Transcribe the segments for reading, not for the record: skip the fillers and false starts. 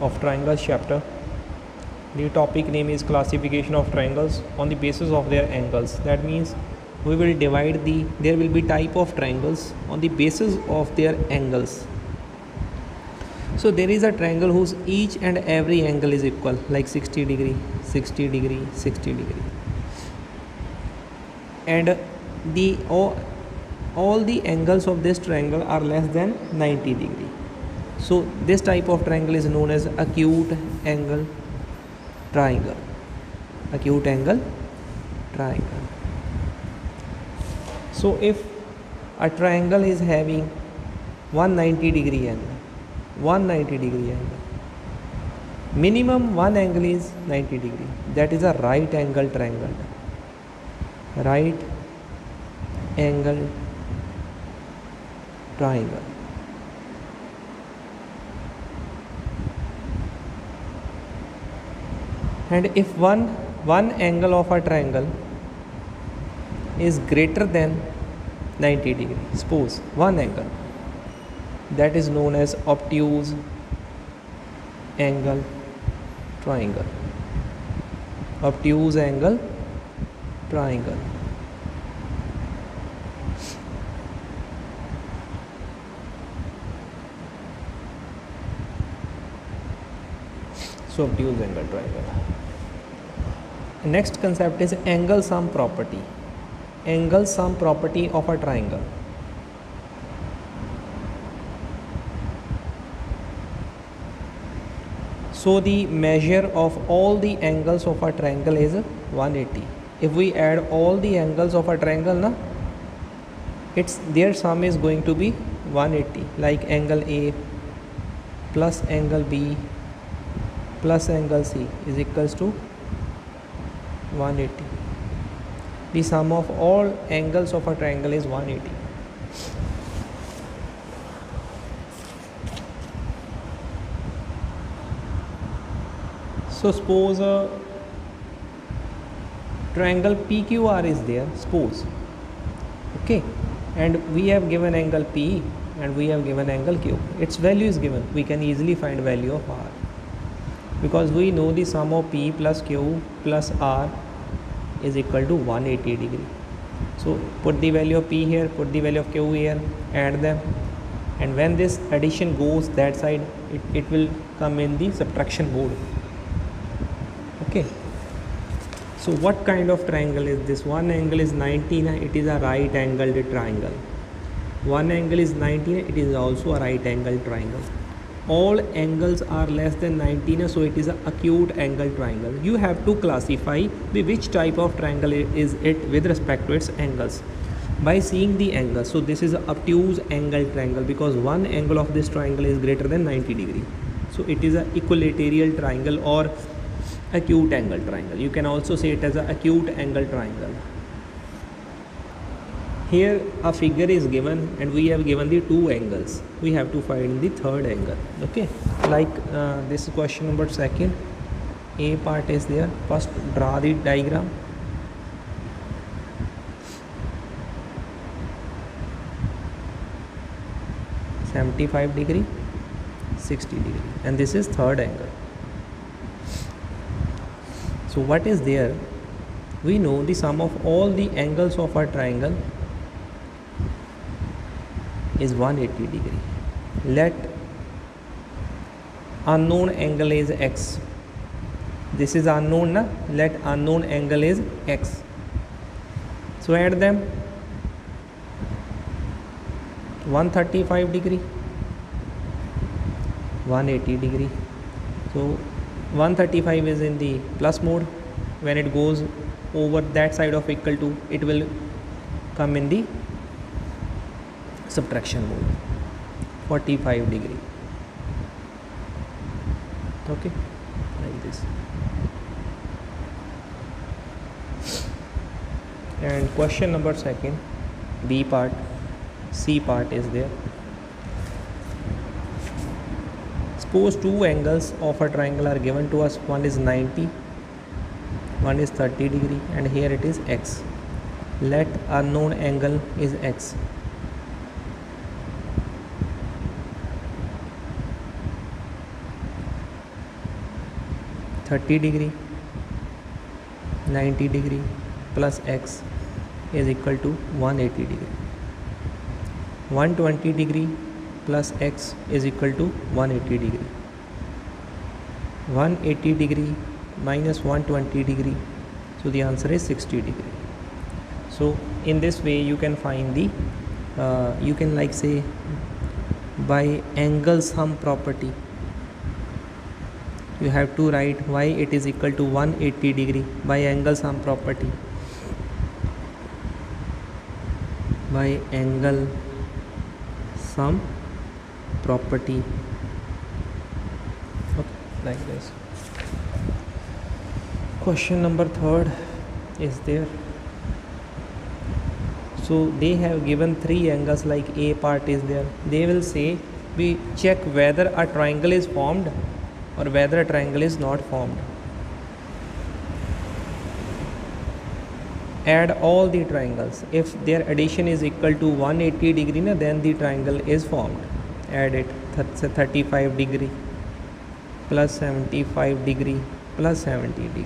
of triangles chapter. The topic name is classification of triangles on the basis of their angles. That means we will divide there will be type of triangles on the basis of their angles. So there is a triangle whose each and every angle is equal, like 60 degree, 60 degree, 60 degree, and all the angles of this triangle are less than 90 degree. So this type of triangle is known as acute angle triangle. Acute angle triangle. So if a triangle is having 190 degree angle, 190 degree angle, minimum one angle is 90 degree, that is a right angle triangle. Right angle triangle. And if one angle of a triangle is greater than 90 degree, suppose one angle, that is known as obtuse angle triangle. Obtuse angle triangle. So obtuse angle triangle. Next concept is angle sum property. Angle sum property of a triangle. So the measure of all the angles of a triangle is 180. If we add all the angles of a triangle, their sum is going to be 180. Like angle A plus angle B plus angle C is equals to 180. The sum of all angles of a triangle is 180. So suppose a triangle PQR is there, suppose, okay, and we have given angle P and we have given angle Q. Its value is given. We can easily find value of R, because we know the sum of P plus Q plus R is equal to 180 degree. So put the value of P here, put the value of Q here, add them, and when this addition goes that side, it will come in the subtraction mode. Okay. So what kind of triangle is this? One angle is 90, it is a right angled triangle. One angle is 90, it is also a right angled triangle. All angles are less than 90, so it is an acute angle triangle. You have to classify which type of triangle is it with respect to its angles by seeing the angle. So this is an obtuse angle triangle because one angle of this triangle is greater than 90 degree. So it is an equilateral triangle or acute angle triangle. You can also say it as an acute angle triangle. Here a figure is given and we have given the two angles. We have to find the third angle. Okay, like this is question number 2. A part is there. First draw the diagram. (75 degree, 60 degree), and this is third angle. So what is there? We know the sum of all the angles of a triangle is 180 degree. Let unknown angle is x. This is unknown, na? Let unknown angle is x. So add them. 135 degree, 180 degree. So 135 is in the plus mode. When it goes over that side of equal to, it will come in the subtraction mode. 45 degree. Okay, like this. And question number 2, B part, C part is there. Suppose two angles of a triangle are given to us. One is 90, one is 30 degree, and here it is x. Let unknown angle is x. 30 degree, 90 degree plus x is equal to 180 degree. 120 degree plus x is equal to 180 degree. 180 degree minus 120 degree, so the answer is 60 degree. So in this way you can find the you can like say by angle sum property you have to write why it is equal to 180 degree by angle sum property. By angle sum property, okay, like this. Question number 3 is there. So they have given three angles, like A part is there. They will say we check whether a triangle is formed or whether a triangle is not formed. Add all the triangles. If their addition is equal to 180 degree, then the triangle is formed. Add it. 35 degree plus 75 degree plus 70 degree.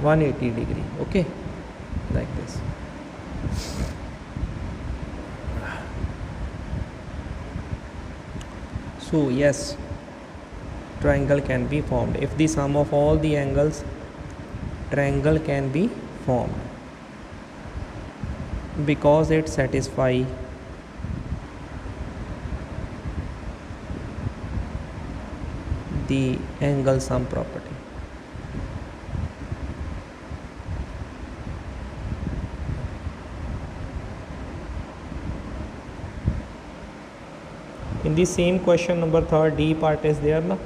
(180 degree). Okay, like this. So yes, triangle can be formed if the sum of all the angles, triangle can be formed because it satisfies the angle sum property. In the same question number 3, D part is there na.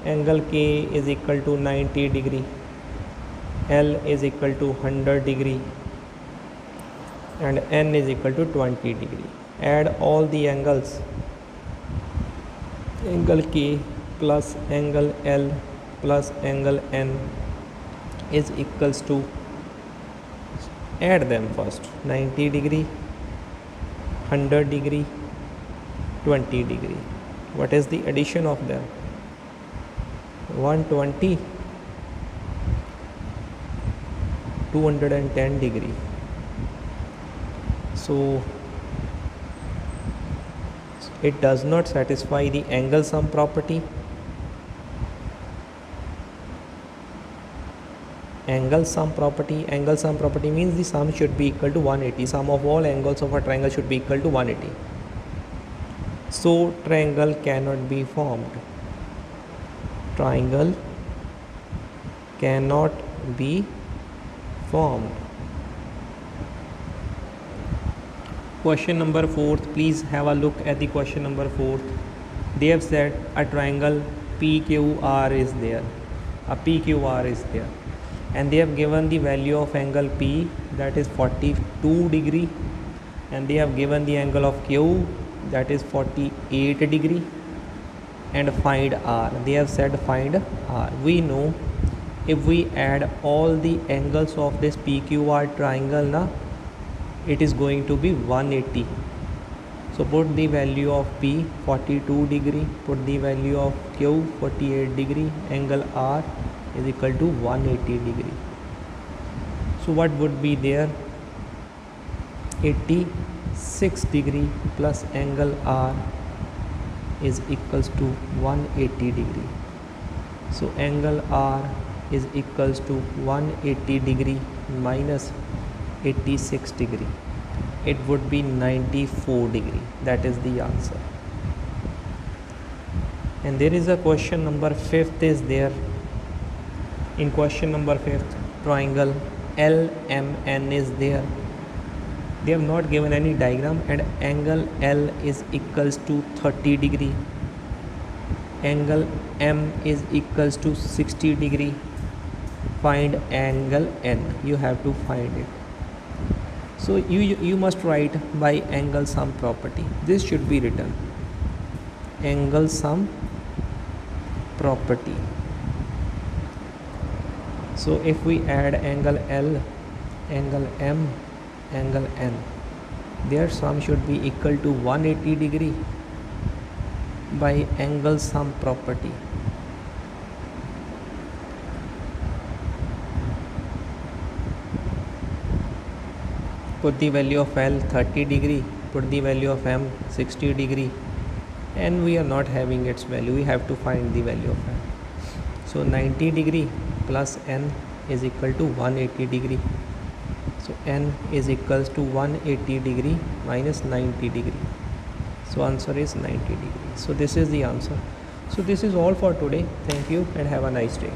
Angle K is equal to 90 degree, L is equal to 100 degree and N is equal to 20 degree. Add all the angles. Angle K plus angle L plus angle N is equals to, add them first, 90 degree, 100 degree, 20 degree. What is the addition of them? 120, 210 degree. So it does not satisfy the angle sum property. Angle sum property means the sum should be equal to 180. Sum of all angles of a triangle should be equal to 180. So triangle cannot be formed. Triangle cannot be formed. Question number 4, please have a look at the question number 4. They have said a triangle PQR is there. A PQR is there. And they have given the value of angle P, that is 42 degree. And they have given the angle of Q, that is 48 degree. And find R. They have said find R. We know if we add all the angles of this PQR triangle, it is going to be 180. So put the value of P 42 degree, put the value of Q 48 degree, angle R is equal to 180 degree. So what would be there? 86 degree plus angle R is equals to 180 degree. So angle R is equals to 180 degree minus 86 degree. It would be 94 degree. That is the answer. And there is a question number 5 is there. In question number 5, triangle LMN is there. They have not given any diagram, and angle L is equals to 30 degree. Angle M is equals to 60 degree. Find angle N. You have to find it. So you must write by angle sum property. This should be written. Angle sum property. So if we add angle L, angle M angle N, their sum should be equal to 180 degree by angle sum property. Put the value of L 30 degree, put the value of M 60 degree, and we are not having its value, we have to find the value of M. So 90 degree plus N is equal to 180 degree. So N is equals to 180 degree minus 90 degree. So answer is 90 degree. So this is the answer. So this is all for today. Thank you and have a nice day.